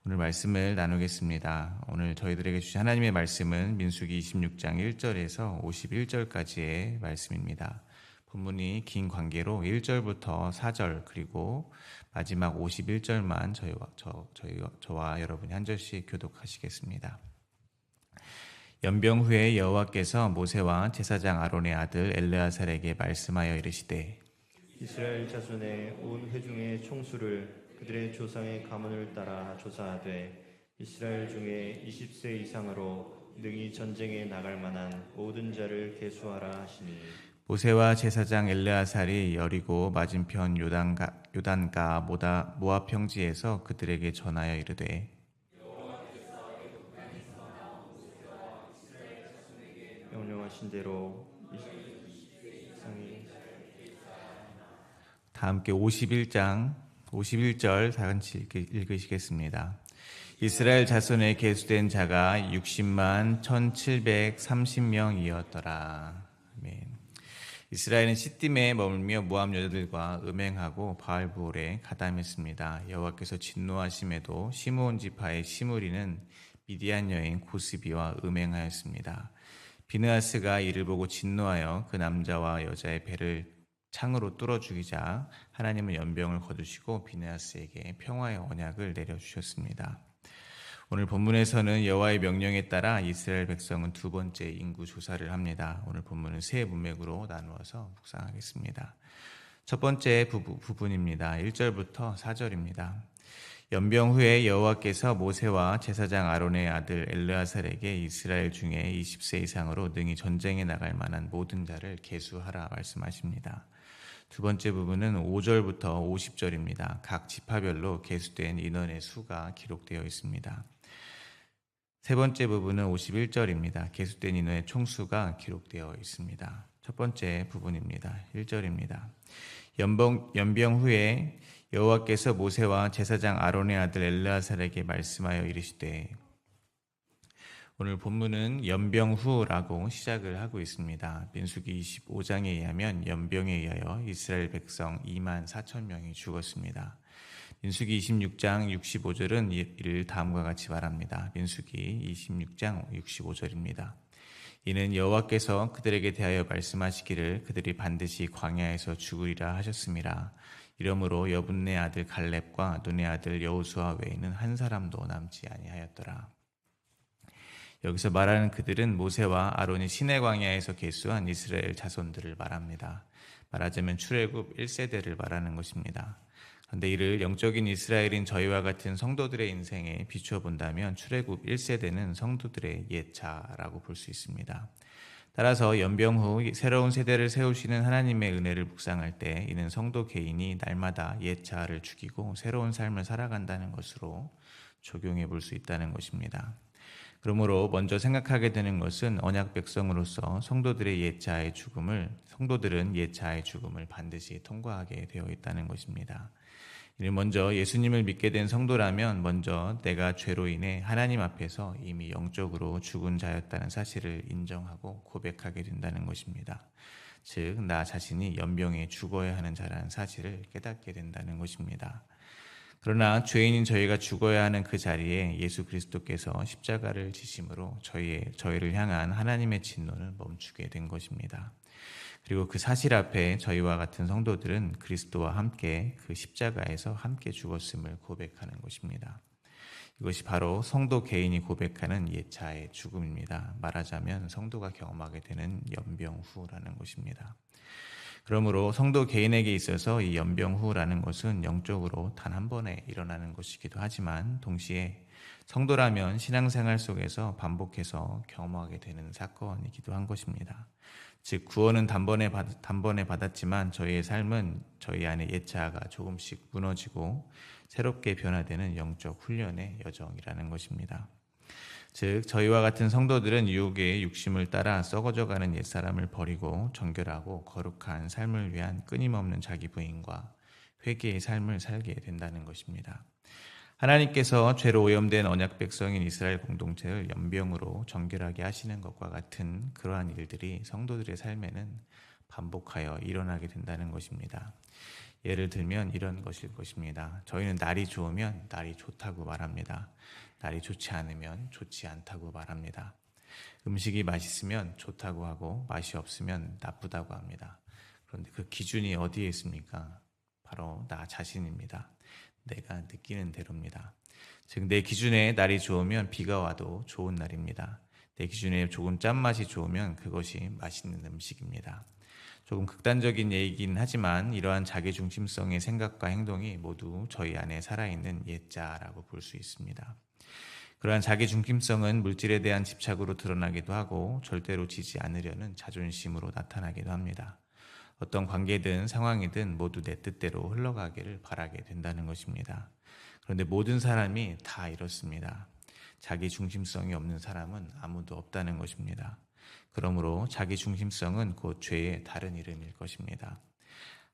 오늘 말씀을 나누겠습니다. 오늘 저희들에게 주신 하나님의 말씀은 민수기 26장 1절에서 51절까지의 말씀입니다. 본문이 긴 관계로 1절부터 4절 그리고 마지막 51절만 저와 여러분이 한 절씩 교독하시겠습니다. 연병 후에 여호와께서 모세와 제사장 아론의 아들 엘르아살에게 말씀하여 이르시되 이스라엘 자손의 온 회중의 총수를 그들의 조상의 가문을 따라 조사하되 이스라엘 중에 20세 이상으로 능히 전쟁에 나갈 만한 모든 자를 계수하라 하시니 모세와 제사장 엘르아살이 여리고 맞은편 요단가 모압 평지에서 그들에게 전하여 이르되 명령하신 대로 이상이 다 함께 51절 다 같이 읽으시겠습니다. 이스라엘 자손에 계수된 자가 60만 1730명이었더라. 아멘. 이스라엘은 시딤에 머물며 모압 여자들과 음행하고 바알브올에 가담했습니다. 여호와께서 진노하심에도 시므온 지파의 시므리는 미디안 여인 고스비와 음행하였습니다. 비느하스가 이를 보고 진노하여 그 남자와 여자의 배를 창으로 뚫어 죽이자 하나님은 연병을 거두시고 비느하스에게 평화의 언약을 내려주셨습니다. 오늘 본문에서는 여호와의 명령에 따라 이스라엘 백성은 두 번째 인구 조사를 합니다. 오늘 본문은 세 문맥으로 나누어서 묵상하겠습니다. 첫 번째 부분입니다. 1절부터 4절입니다. 연병 후에 여호와께서 모세와 제사장 아론의 아들 엘르아살에게 이스라엘 중에 20세 이상으로 능히 전쟁에 나갈 만한 모든 자를 계수하라 말씀하십니다. 두 번째 부분은 5절부터 50절입니다. 각 지파별로 계수된 인원의 수가 기록되어 있습니다. 세 번째 부분은 51절입니다. 계수된 인원의 총수가 기록되어 있습니다. 첫 번째 부분입니다. 1절입니다. 연병 후에 여호와께서 모세와 제사장 아론의 아들 엘르아살에게 말씀하여 이르시되 오늘 본문은 연병 후라고 시작을 하고 있습니다. 민수기 25장에 의하면 연병에 의하여 이스라엘 백성 2만 4천 명이 죽었습니다. 민수기 26장 65절은 이를 다음과 같이 말합니다. 민수기 26장 65절입니다. 이는 여호와께서 그들에게 대하여 말씀하시기를 그들이 반드시 광야에서 죽으리라 하셨음이라. 이러므로 여분네 아들 갈렙과 눈의 아들 여호수아 외에는 한 사람도 남지 아니하였더라. 여기서 말하는 그들은 모세와 아론이 시내 광야에서 계수한 이스라엘 자손들을 말합니다. 말하자면 출애굽 1세대를 말하는 것입니다. 그런데 이를 영적인 이스라엘인 저희와 같은 성도들의 인생에 비추어 본다면 출애굽 1세대는 성도들의 옛자라고 볼 수 있습니다. 따라서 연병 후 새로운 세대를 세우시는 하나님의 은혜를 묵상할 때 이는 성도 개인이 날마다 옛 자아를 죽이고 새로운 삶을 살아간다는 것으로 적용해 볼 수 있다는 것입니다. 그러므로 먼저 생각하게 되는 것은 언약 백성으로서 성도들은 옛 자아의 죽음을 반드시 통과하게 되어 있다는 것입니다. 이는 먼저 예수님을 믿게 된 성도라면 먼저 내가 죄로 인해 하나님 앞에서 이미 영적으로 죽은 자였다는 사실을 인정하고 고백하게 된다는 것입니다. 즉, 나 자신이 연병에 죽어야 하는 자라는 사실을 깨닫게 된다는 것입니다. 그러나 죄인인 저희가 죽어야 하는 그 자리에 예수 그리스도께서 십자가를 지심으로 저희를 향한 하나님의 진노를 멈추게 된 것입니다. 그리고 그 사실 앞에 저희와 같은 성도들은 그리스도와 함께 그 십자가에서 함께 죽었음을 고백하는 것입니다. 이것이 바로 성도 개인이 고백하는 옛자의 죽음입니다. 말하자면 성도가 경험하게 되는 연병 후라는 것입니다. 그러므로 성도 개인에게 있어서 이 연병 후라는 것은 영적으로 단 한 번에 일어나는 것이기도 하지만 동시에 성도라면 신앙생활 속에서 반복해서 경험하게 되는 사건이기도 한 것입니다. 즉 구원은 단번에 받았지만 저희의 삶은 저희 안에 옛 자아가 조금씩 무너지고 새롭게 변화되는 영적 훈련의 여정이라는 것입니다. 즉 저희와 같은 성도들은 유혹의 육심을 따라 썩어져가는 옛사람을 버리고 정결하고 거룩한 삶을 위한 끊임없는 자기 부인과 회개의 삶을 살게 된다는 것입니다. 하나님께서 죄로 오염된 언약 백성인 이스라엘 공동체를 연병으로 정결하게 하시는 것과 같은 그러한 일들이 성도들의 삶에는 반복하여 일어나게 된다는 것입니다. 예를 들면 이런 것일 것입니다. 저희는 날이 좋으면 날이 좋다고 말합니다. 날이 좋지 않으면 좋지 않다고 말합니다. 음식이 맛있으면 좋다고 하고 맛이 없으면 나쁘다고 합니다. 그런데 그 기준이 어디에 있습니까? 바로 나 자신입니다. 내가 느끼는 대로입니다. 즉, 내 기준에 날이 좋으면 비가 와도 좋은 날입니다. 내 기준에 조금 짠맛이 좋으면 그것이 맛있는 음식입니다. 조금 극단적인 얘기긴 하지만 이러한 자기중심성의 생각과 행동이 모두 저희 안에 살아있는 옛자라고 볼 수 있습니다. 그러한 자기중심성은 물질에 대한 집착으로 드러나기도 하고 절대로 지지 않으려는 자존심으로 나타나기도 합니다. 어떤 관계든 상황이든 모두 내 뜻대로 흘러가기를 바라게 된다는 것입니다. 그런데 모든 사람이 다 이렇습니다. 자기 중심성이 없는 사람은 아무도 없다는 것입니다. 그러므로 자기 중심성은 곧 죄의 다른 이름일 것입니다.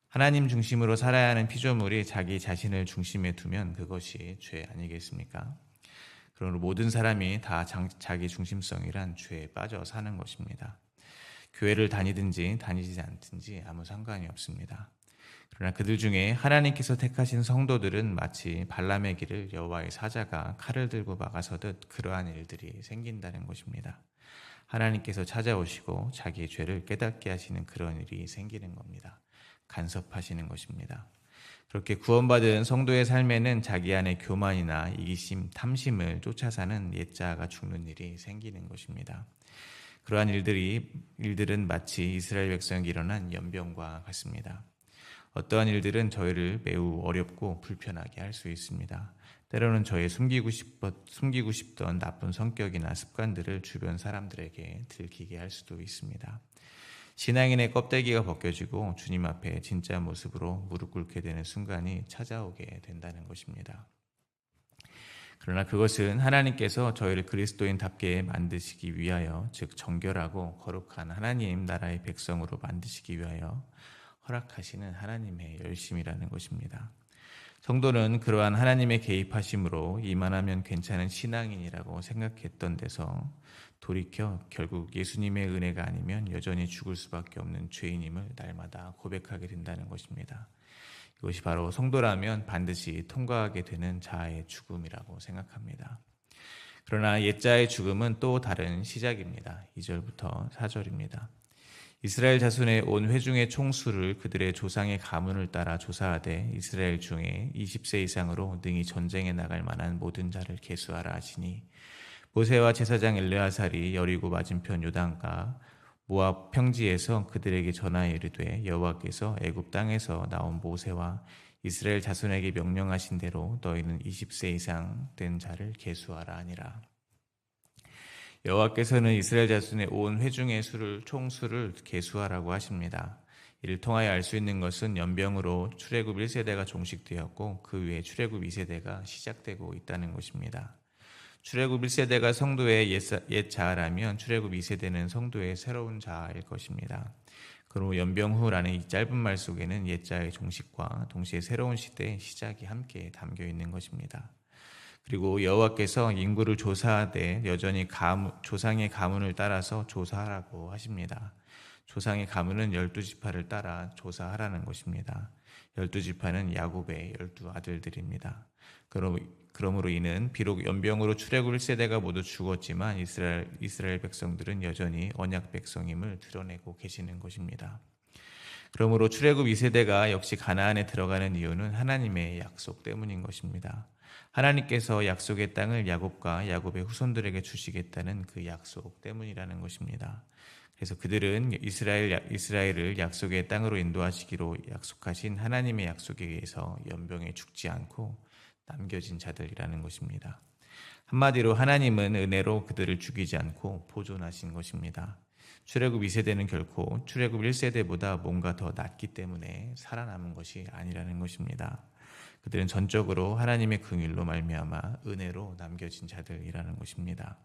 하나님 중심으로 살아야 하는 피조물이 자기 자신을 중심에 두면 그것이 죄 아니겠습니까? 그러므로 모든 사람이 다 자기 중심성이란 죄에 빠져 사는 것입니다. 교회를 다니든지 다니지 않든지 아무 상관이 없습니다. 그러나 그들 중에 하나님께서 택하신 성도들은 마치 발람의 길을 여호와의 사자가 칼을 들고 막아서듯 그러한 일들이 생긴다는 것입니다. 하나님께서 찾아오시고 자기의 죄를 깨닫게 하시는 그런 일이 생기는 겁니다. 간섭하시는 것입니다. 그렇게 구원받은 성도의 삶에는 자기 안에 교만이나 이기심, 탐심을 쫓아 사는 옛자아가 죽는 일이 생기는 것입니다. 그러한 일들은 마치 이스라엘 백성에게 일어난 연병과 같습니다. 어떠한 일들은 저희를 매우 어렵고 불편하게 할 수 있습니다. 때로는 저의 숨기고 싶던 나쁜 성격이나 습관들을 주변 사람들에게 들키게 할 수도 있습니다. 신앙인의 껍데기가 벗겨지고 주님 앞에 진짜 모습으로 무릎 꿇게 되는 순간이 찾아오게 된다는 것입니다. 그러나 그것은 하나님께서 저희를 그리스도인답게 만드시기 위하여, 즉 정결하고 거룩한 하나님 나라의 백성으로 만드시기 위하여 허락하시는 하나님의 열심이라는 것입니다. 성도는 그러한 하나님의 개입하심으로 이만하면 괜찮은 신앙인이라고 생각했던 데서 돌이켜 결국 예수님의 은혜가 아니면 여전히 죽을 수밖에 없는 죄인임을 날마다 고백하게 된다는 것입니다. 이것이 바로 성도라면 반드시 통과하게 되는 자아의 죽음이라고 생각합니다. 그러나 옛자의 죽음은 또 다른 시작입니다. 2절부터 4절입니다. 이스라엘 자손의 온 회중의 총수를 그들의 조상의 가문을 따라 조사하되 이스라엘 중에 20세 이상으로 능히 전쟁에 나갈 만한 모든 자를 계수하라 하시니 모세와 제사장 엘레아살이 여리고 맞은편 요단가 모압 평지에서 그들에게 전하여 이르되 여호와께서 애굽 땅에서 나온 모세와 이스라엘 자손에게 명령하신 대로 너희는 20세 이상 된 자를 계수하라 하니라. 여호와께서는 이스라엘 자손의 온 회중의 총수를 계수하라고 하십니다. 이를 통하여 알 수 있는 것은 연병으로 출애굽 1세대가 종식되었고 그 위에 출애굽 2세대가 시작되고 있다는 것입니다. 출애굽 1세대가 성도의 옛 자아라면 출애굽 2세대는 성도의 새로운 자아일 것입니다. 그러므로 연병 후라는 이 짧은 말 속에는 옛 자아의 종식과 동시에 새로운 시대의 시작이 함께 담겨 있는 것입니다. 그리고 여호와께서 인구를 조사하되 여전히 조상의 가문을 따라서 조사하라고 하십니다. 조상의 가문은 12지파를 따라 조사하라는 것입니다. 12지파는 야곱의 12아들들입니다. 그러므로 이는 비록 연병으로 출애굽 1세대가 모두 죽었지만 이스라엘 백성들은 여전히 언약 백성임을 드러내고 계시는 것입니다. 그러므로 출애굽 2세대가 역시 가나안에 들어가는 이유는 하나님의 약속 때문인 것입니다. 하나님께서 약속의 땅을 야곱과 야곱의 후손들에게 주시겠다는 그 약속 때문이라는 것입니다. 그래서 그들은 이스라엘을 약속의 땅으로 인도하시기로 약속하신 하나님의 약속에 의해서 연병에 죽지 않고 남겨진 자들이라는 것입니다. 한마디로 하나님은 은혜로 그들을 죽이지 않고 보존하신 것입니다. 출애굽 2세대는 결코 출애굽 1세대보다 뭔가 더 낫기 때문에 살아남은 것이 아니라는 것입니다. 그들은 전적으로 하나님의 긍휼로 말미암아 은혜로 남겨진 자들이라는 것입니다.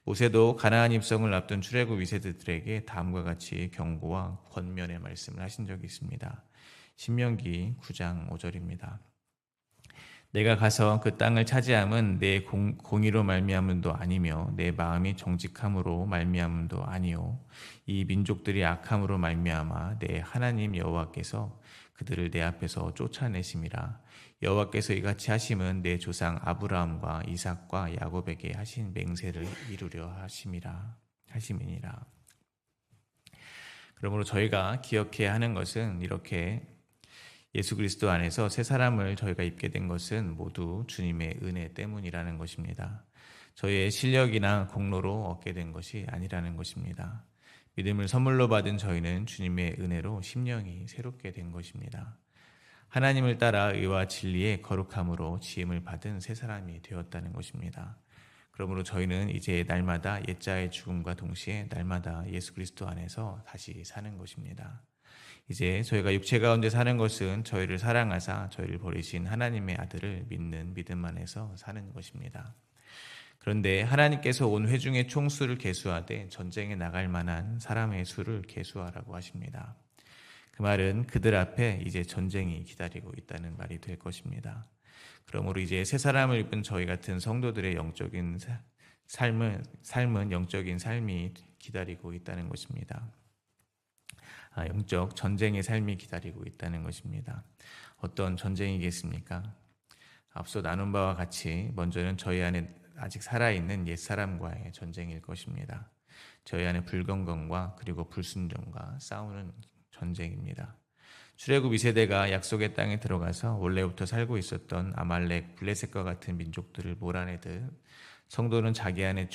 모세도 가나안 입성을 앞둔 출애굽 2세대들에게 다음과 같이 경고와 권면의 말씀을 하신 적이 있습니다. 신명기 9장 5절입니다. 내가 가서 그 땅을 차지함은 내 공의로 말미암음도 아니며 내 마음이 정직함으로 말미암음도 아니요 이 민족들이 악함으로 말미암아 내 하나님 여호와께서 그들을 내 앞에서 쫓아내심이라. 여호와께서 이같이 하심은 내 조상 아브라함과 이삭과 야곱에게 하신 맹세를 이루려 하심이니라. 그러므로 저희가 기억해야 하는 것은 이렇게 예수 그리스도 안에서 새 사람을 저희가 입게 된 것은 모두 주님의 은혜 때문이라는 것입니다. 저희의 실력이나 공로로 얻게 된 것이 아니라는 것입니다. 믿음을 선물로 받은 저희는 주님의 은혜로 심령이 새롭게 된 것입니다. 하나님을 따라 의와 진리의 거룩함으로 지음을 받은 새 사람이 되었다는 것입니다. 그러므로 저희는 이제 날마다 옛자의 죽음과 동시에 날마다 예수 그리스도 안에서 다시 사는 것입니다. 이제 저희가 육체 가운데 사는 것은 저희를 사랑하사 저희를 버리신 하나님의 아들을 믿는 믿음 안에서 사는 것입니다. 그런데 하나님께서 온 회중의 총수를 계수하되 전쟁에 나갈 만한 사람의 수를 계수하라고 하십니다. 그 말은 그들 앞에 이제 전쟁이 기다리고 있다는 말이 될 것입니다. 그러므로 이제 새 사람을 입은 저희 같은 성도들의 영적인 삶은 영적인 삶이 기다리고 있다는 것입니다. 영적 전쟁의 삶이 기다리고 있다는 것입니다. 어떤 전쟁이겠습니까? 앞서 나눈 바와 같이 먼저는 저희 안에 아직 살아있는 옛사람과의 전쟁일 것입니다. 저희 안에 불경건과 그리고 불순종과 싸우는 전쟁입니다. 출애굽 2세대가 약속의 땅에 들어가서 원래부터 살고 있었던 아말렉, 블레셋과 같은 민족들을 몰아내듯 성도는 자기 안에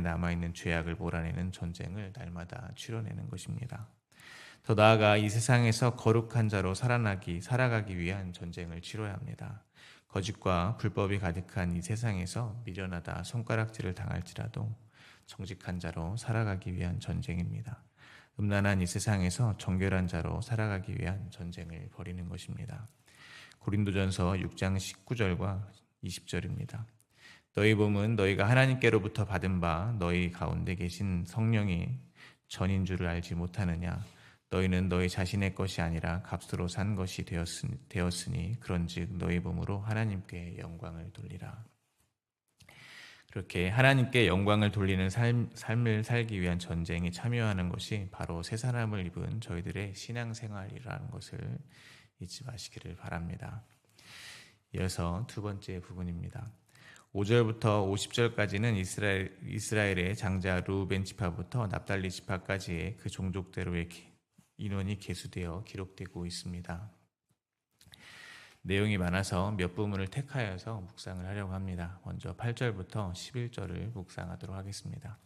남아있는 죄악을 몰아내는 전쟁을 날마다 치러내는 것입니다. 더 나아가 이 세상에서 거룩한 자로 살아가기 위한 전쟁을 치러야 합니다. 거짓과 불법이 가득한 이 세상에서 미련하다 손가락질을 당할지라도 정직한 자로 살아가기 위한 전쟁입니다. 음란한 이 세상에서 정결한 자로 살아가기 위한 전쟁을 벌이는 것입니다. 고린도전서 6장 19절과 20절입니다. 너희 몸은 너희가 하나님께로부터 받은 바 너희 가운데 계신 성령이 전인 줄을 알지 못하느냐. 너희는 너희 자신의 것이 아니라 값으로 산 것이 되었으니 그런즉 너희 몸으로 하나님께 영광을 돌리라. 그렇게 하나님께 영광을 돌리는 삶을 살기 위한 전쟁에 참여하는 것이 바로 새 사람을 입은 저희들의 신앙생활이라는 것을 잊지 마시기를 바랍니다. 이어서 두 번째 부분입니다. 5절부터 50절까지는 이스라엘의 장자 르우벤 지파부터 납달리 지파까지의 그 종족대로의 인원이 계수되어 기록되고 있습니다. 내용이 많아서 몇 부분을 택하여서 묵상을 하려고 합니다. 먼저 8절부터 11절을 묵상하도록 하겠습니다.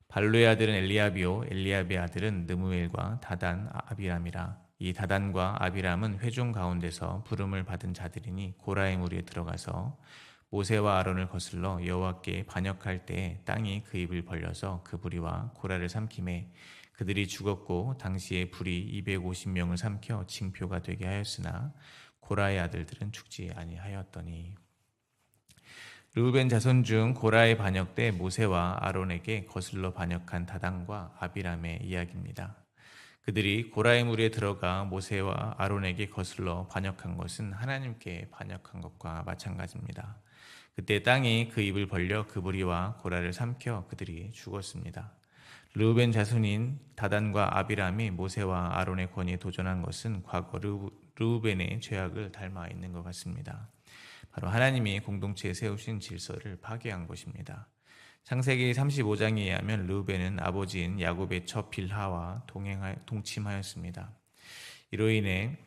발루의 아들은 엘리압이요 엘리압의 아들은 느무엘과 다단 아비람이라. 이 다단과 아비람은 회중 가운데서 부름을 받은 자들이니 고라의 무리에 들어가서 모세와 아론을 거슬러 여호와께 반역할 때에 땅이 그 입을 벌려서 그 부리와 고라를 삼키매 그들이 죽었고 당시에 불이 250명을 삼켜 징표가 되게 하였으나 고라의 아들들은 죽지 아니하였더니. 르우벤 자손 중 고라의 반역 때 모세와 아론에게 거슬러 반역한 다단과 아비람의 이야기입니다. 그들이 고라의 무리에 들어가 모세와 아론에게 거슬러 반역한 것은 하나님께 반역한 것과 마찬가지입니다. 그때 땅이 그 입을 벌려 그 무리와 고라를 삼켜 그들이 죽었습니다. 르우벤 자손인 다단과 아비람이 모세와 아론의 권위에 도전한 것은 과거 르우벤의 죄악을 닮아 있는 것 같습니다. 바로 하나님이 공동체에 세우신 질서를 파괴한 것입니다. 창세기 35장에 의하면 르우벤은 아버지인 야곱의 처 빌하와 동침하였습니다. 이로 인해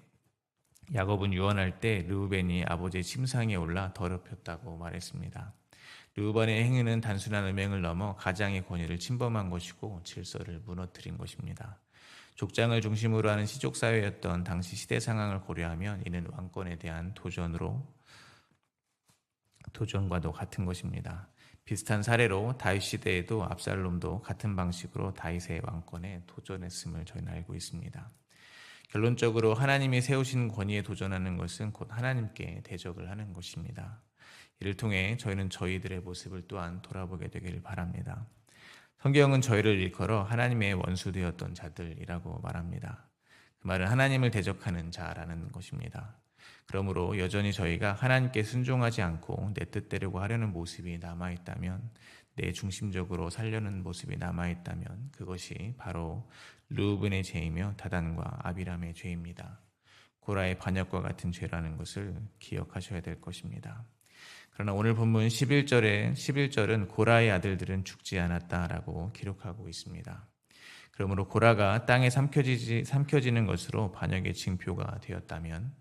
야곱은 유언할 때 르우벤이 아버지의 침상에 올라 더럽혔다고 말했습니다. 르우벤의 행위는 단순한 음행을 넘어 가장의 권위를 침범한 것이고 질서를 무너뜨린 것입니다. 족장을 중심으로 하는 시족사회였던 당시 시대 상황을 고려하면 이는 왕권에 대한 도전과도 같은 것입니다. 비슷한 사례로 다윗 시대에도 압살롬도 같은 방식으로 다윗의 왕권에 도전했음을 저희는 알고 있습니다. 결론적으로 하나님이 세우신 권위에 도전하는 것은 곧 하나님께 대적을 하는 것입니다. 이를 통해 저희는 저희들의 모습을 또한 돌아보게 되기를 바랍니다. 성경은 저희를 일컬어 하나님의 원수 되었던 자들이라고 말합니다. 그 말은 하나님을 대적하는 자라는 것입니다. 그러므로 여전히 저희가 하나님께 순종하지 않고 내 뜻대로 하려는 모습이 남아있다면, 내 중심적으로 살려는 모습이 남아있다면 그것이 바로 르우벤의 죄이며 다단과 아비람의 죄입니다. 고라의 반역과 같은 죄라는 것을 기억하셔야 될 것입니다. 그러나 오늘 본문 11절은 고라의 아들들은 죽지 않았다라고 기록하고 있습니다. 그러므로 고라가 땅에 삼켜지는 것으로 반역의 징표가 되었다면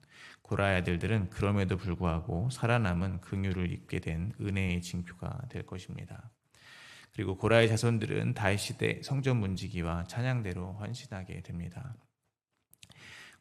고라의 아들들은 그럼에도 불구하고 살아남은 긍휼을 입게 된 은혜의 징표가 될 것입니다. 그리고 고라의 자손들은 다윗 시대 성전 문지기와 찬양대로 헌신하게 됩니다.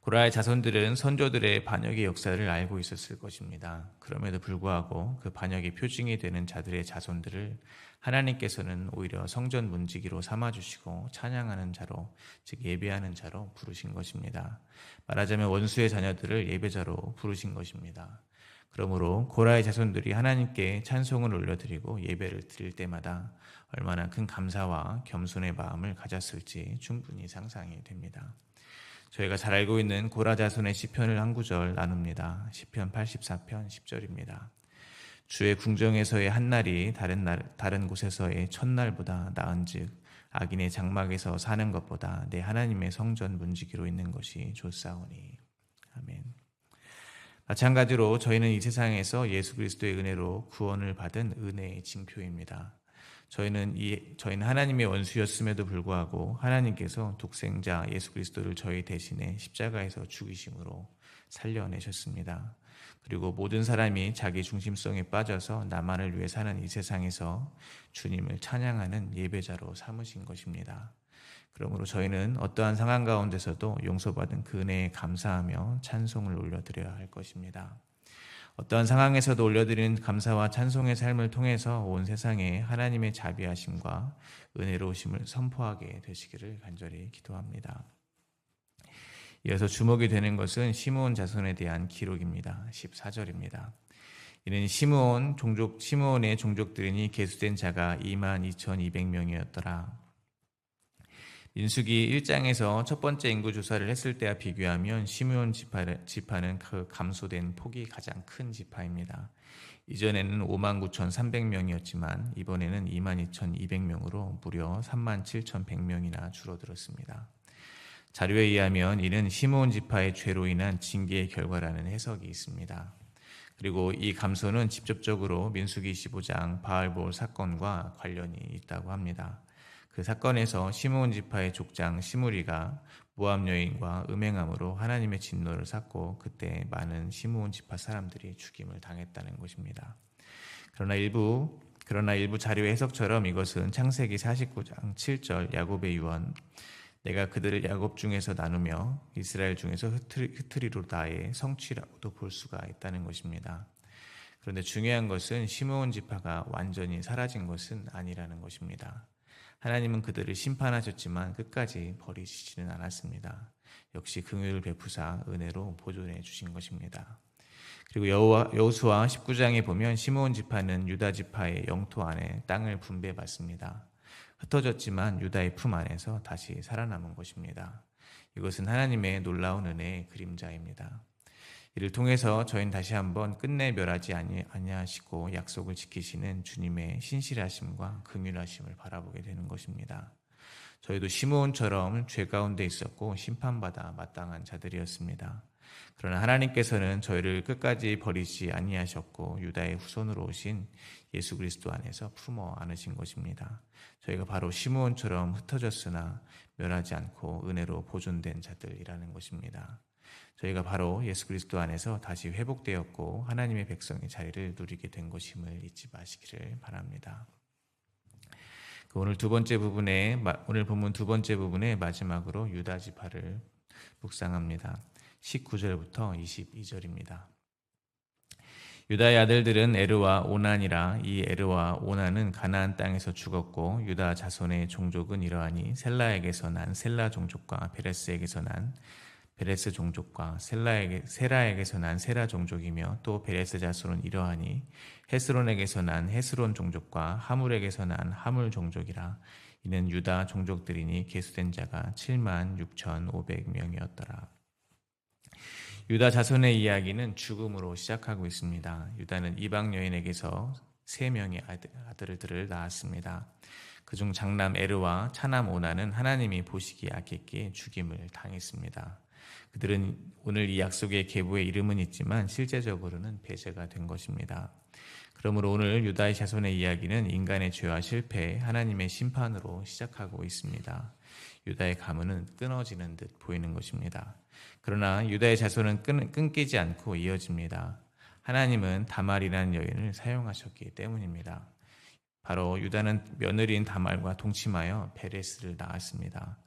고라의 자손들은 선조들의 반역의 역사를 알고 있었을 것입니다. 그럼에도 불구하고 그 반역의 표징이 되는 자들의 자손들을 하나님께서는 오히려 성전 문지기로 삼아주시고 찬양하는 자로, 즉 예배하는 자로 부르신 것입니다. 말하자면 원수의 자녀들을 예배자로 부르신 것입니다. 그러므로 고라의 자손들이 하나님께 찬송을 올려드리고 예배를 드릴 때마다 얼마나 큰 감사와 겸손의 마음을 가졌을지 충분히 상상이 됩니다. 저희가 잘 알고 있는 고라 자손의 시편을 한 구절 나눕니다. 시편 84편 10절입니다. 주의 궁정에서의 한날이 다른 곳에서의 첫날보다 나은즉 악인의 장막에서 사는 것보다 내 하나님의 성전 문지기로 있는 것이 좋사오니. 아멘. 마찬가지로 저희는 이 세상에서 예수 그리스도의 은혜로 구원을 받은 은혜의 징표입니다. 저희는 하나님의 원수였음에도 불구하고 하나님께서 독생자 예수 그리스도를 저희 대신에 십자가에서 죽이심으로 살려내셨습니다. 그리고 모든 사람이 자기 중심성에 빠져서 나만을 위해 사는 이 세상에서 주님을 찬양하는 예배자로 삼으신 것입니다. 그러므로 저희는 어떠한 상황 가운데서도 용서받은 그 은혜에 감사하며 찬송을 올려드려야 할 것입니다. 어떠한 상황에서도 올려드리는 감사와 찬송의 삶을 통해서 온 세상에 하나님의 자비하심과 은혜로우심을 선포하게 되시기를 간절히 기도합니다. 이어서 주목이 되는 것은 시므온 자손에 대한 기록입니다. 14절입니다. 이는 시므온의 종족들이니 계수된 자가 22,200명이었더라. 민수기 1장에서 첫 번째 인구 조사를 했을 때와 비교하면 시므온 지파는 그 감소된 폭이 가장 큰 지파입니다. 이전에는 59,300명이었지만 이번에는 22,200명으로 무려 37,100명이나 줄어들었습니다. 자료에 의하면 이는 시므온 지파의 죄로 인한 징계의 결과라는 해석이 있습니다. 그리고 이 감소는 직접적으로 민수기 15장 바알볼 사건과 관련이 있다고 합니다. 그 사건에서 시므온 지파의 족장 시므리가 모압 여인과 음행함으로 하나님의 진노를 샀고 그때 많은 시므온 지파 사람들이 죽임을 당했다는 것입니다. 그러나 일부 자료의 해석처럼 이것은 창세기 49장 7절 야곱의 유언 내가 그들을 야곱 중에서 나누며 이스라엘 중에서 흩트리로다의 성취라고도 볼 수가 있다는 것입니다. 그런데 중요한 것은 시므온 지파가 완전히 사라진 것은 아니라는 것입니다. 하나님은 그들을 심판하셨지만 끝까지 버리시지는 않았습니다. 역시 긍휼을 베푸사 은혜로 보존해 주신 것입니다. 그리고 여호수아 19장에 보면 시므온 지파는 유다 지파의 영토 안에 땅을 분배받습니다. 흩어졌지만 유다의 품 안에서 다시 살아남은 것입니다. 이것은 하나님의 놀라운 은혜의 그림자입니다. 이를 통해서 저희는 다시 한번 끝내 멸하지 아니하시고 약속을 지키시는 주님의 신실하심과 긍휼하심을 바라보게 되는 것입니다. 저희도 시므온처럼 죄 가운데 있었고 심판받아 마땅한 자들이었습니다. 그러나 하나님께서는 저희를 끝까지 버리지 아니하셨고 유다의 후손으로 오신 예수 그리스도 안에서 품어 안으신 것입니다. 저희가 바로 시므온처럼 흩어졌으나 멸하지 않고 은혜로 보존된 자들이라는 것입니다. 저희가 바로 예수 그리스도 안에서 다시 회복되었고 하나님의 백성의 자리를 누리게 된 것임을 잊지 마시기를 바랍니다. 오늘 본문 두 번째 부분의 마지막으로 유다 지파를 묵상합니다. 19절부터 22절입니다. 유다의 아들들은 에르와 오난이라. 이 에르와 오난은 가나안 땅에서 죽었고 유다 자손의 종족은 이러하니 셀라에게서 난 셀라 종족과 베레스에게서 난 베레스 종족과 세라에게서 난 세라 종족이며 또 베레스 자손은 이러하니 헤스론에게서 난 헤스론 종족과 하물에게서 난 하물 종족이라. 이는 유다 종족들이니 계수된 자가 76,500명이었더라. 유다 자손의 이야기는 죽음으로 시작하고 있습니다. 유다는 이방 여인에게서 3명의 아들을 낳았습니다. 그중 장남 에르와 차남 오나는 하나님이 보시기에 악했기에 죽임을 당했습니다. 그들은 오늘 이 약속의 계보에 이름은 있지만 실제적으로는 배제가 된 것입니다. 그러므로 오늘 유다의 자손의 이야기는 인간의 죄와 실패, 하나님의 심판으로 시작하고 있습니다. 유다의 가문은 끊어지는 듯 보이는 것입니다. 그러나 유다의 자손은 끊기지 않고 이어집니다. 하나님은 다말이라는 여인을 사용하셨기 때문입니다. 바로 유다는 며느리인 다말과 동침하여 베레스를 낳았습니다.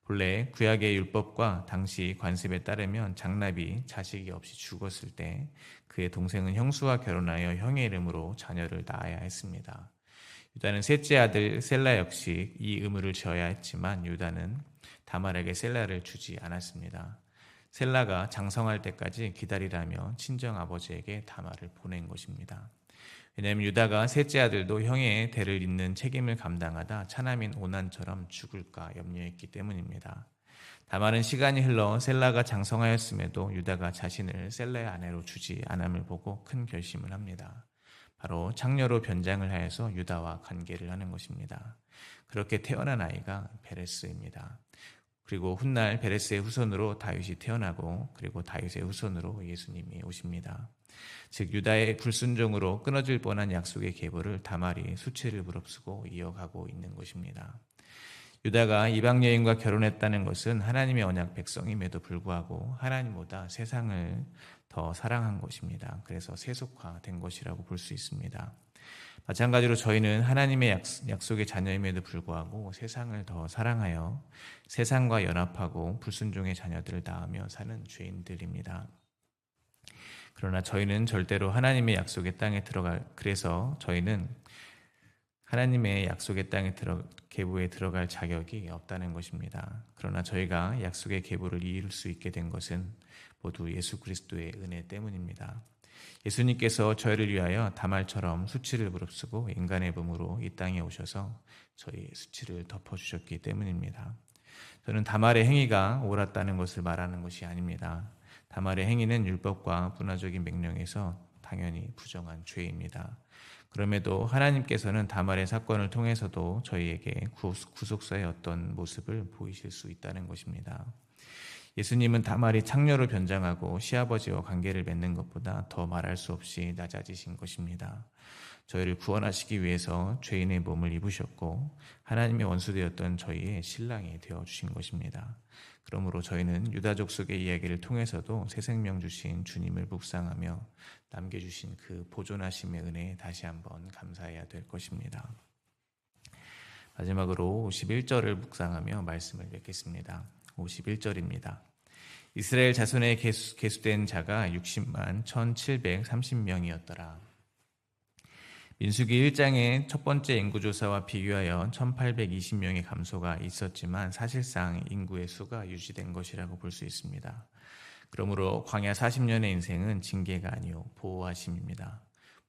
본래 구약의 율법과 당시 관습에 따르면 장납이 자식이 없이 죽었을 때 그의 동생은 형수와 결혼하여 형의 이름으로 자녀를 낳아야 했습니다. 유다는 셋째 아들 셀라 역시 이 의무를 져야 했지만 유다는 다말에게 셀라를 주지 않았습니다. 셀라가 장성할 때까지 기다리라며 친정아버지에게 다말을 보낸 것입니다. 왜냐하면 유다가 셋째 아들도 형의 대를 잇는 책임을 감당하다 차남인 오난처럼 죽을까 염려했기 때문입니다. 다말은 시간이 흘러 셀라가 장성하였음에도 유다가 자신을 셀라의 아내로 주지 않음을 보고 큰 결심을 합니다. 바로 창녀로 변장을 하여서 유다와 관계를 하는 것입니다. 그렇게 태어난 아이가 베레스입니다. 그리고 훗날 베레스의 후손으로 다윗이 태어나고 그리고 다윗의 후손으로 예수님이 오십니다. 즉 유다의 불순종으로 끊어질 뻔한 약속의 계보를 다말이 수치를 무릅쓰고 이어가고 있는 것입니다. 유다가 이방 여인과 결혼했다는 것은 하나님의 언약 백성임에도 불구하고 하나님보다 세상을 더 사랑한 것입니다. 그래서 세속화된 것이라고 볼 수 있습니다. 마찬가지로 저희는 하나님의 약속의 자녀임에도 불구하고 세상을 더 사랑하여 세상과 연합하고 불순종의 자녀들을 낳으며 사는 죄인들입니다. 그러나 저희는 절대로 하나님의 약속의 땅에 그래서 저희는 하나님의 약속의 땅에 계보에 들어갈 자격이 없다는 것입니다. 그러나 저희가 약속의 계보를 이룰 수 있게 된 것은 모두 예수 그리스도의 은혜 때문입니다. 예수님께서 저희를 위하여 다말처럼 수치를 무릅쓰고 인간의 몸으로 이 땅에 오셔서 저희의 수치를 덮어주셨기 때문입니다. 저는 다말의 행위가 옳았다는 것을 말하는 것이 아닙니다. 다말의 행위는 율법과 문화적인 명령에서 당연히 부정한 죄입니다. 그럼에도 하나님께서는 다말의 사건을 통해서도 저희에게 구속사의 어떤 모습을 보이실 수 있다는 것입니다. 예수님은 다말이 창녀로 변장하고 시아버지와 관계를 맺는 것보다 더 말할 수 없이 낮아지신 것입니다. 저희를 구원하시기 위해서 죄인의 몸을 입으셨고 하나님의 원수되었던 저희의 신랑이 되어주신 것입니다. 그러므로 저희는 유다족 속의 이야기를 통해서도 새 생명 주신 주님을 묵상하며 남겨주신 그 보존하심의 은혜에 다시 한번 감사해야 될 것입니다. 마지막으로 51절을 묵상하며 말씀을 맺겠습니다. 51절입니다. 이스라엘 자손에 계수된 자가 60만 1730명이었더라. 민수기 1장의 첫 번째 인구조사와 비교하여 1820명의 감소가 있었지만 사실상 인구의 수가 유지된 것이라고 볼 수 있습니다. 그러므로 광야 40년의 인생은 징계가 아니요 보호하심입니다.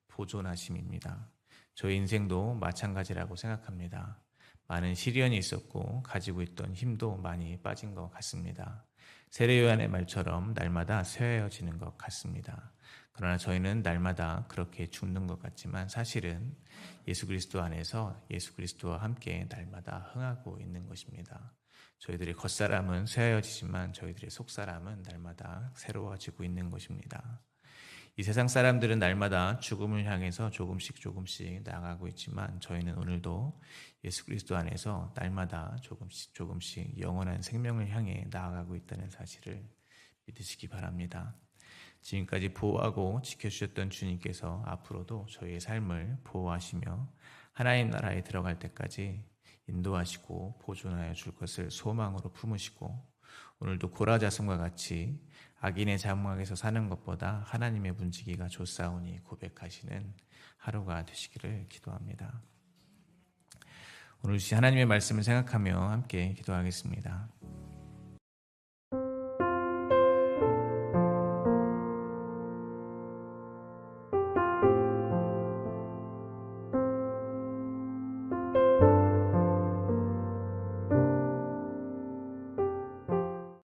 보존하심입니다. 저희 인생도 마찬가지라고 생각합니다. 많은 시련이 있었고 가지고 있던 힘도 많이 빠진 것 같습니다. 세례요한의 말처럼 날마다 쇠하여지는 것 같습니다. 그러나 저희는 날마다 그렇게 죽는 것 같지만 사실은 예수 그리스도 안에서 예수 그리스도와 함께 날마다 흥하고 있는 것입니다. 저희들의 겉사람은 쇠하여지지만 저희들의 속사람은 날마다 새로워지고 있는 것입니다. 이 세상 사람들은 날마다 죽음을 향해서 조금씩 나아가고 있지만 저희는 오늘도 예수 그리스도 안에서 날마다 조금씩 영원한 생명을 향해 나아가고 있다는 사실을 믿으시기 바랍니다. 지금까지 보호하고 지켜주셨던 주님께서 앞으로도 저희의 삶을 보호하시며 하나님 나라에 들어갈 때까지 인도하시고 보존하여 줄 것을 소망으로 품으시고 오늘도 고라자손과 같이 악인의 장막에서 사는 것보다 하나님의 문지기가 좋사오니 고백하시는 하루가 되시기를 기도합니다. 오늘 주신 하나님의 말씀을 생각하며 함께 기도하겠습니다.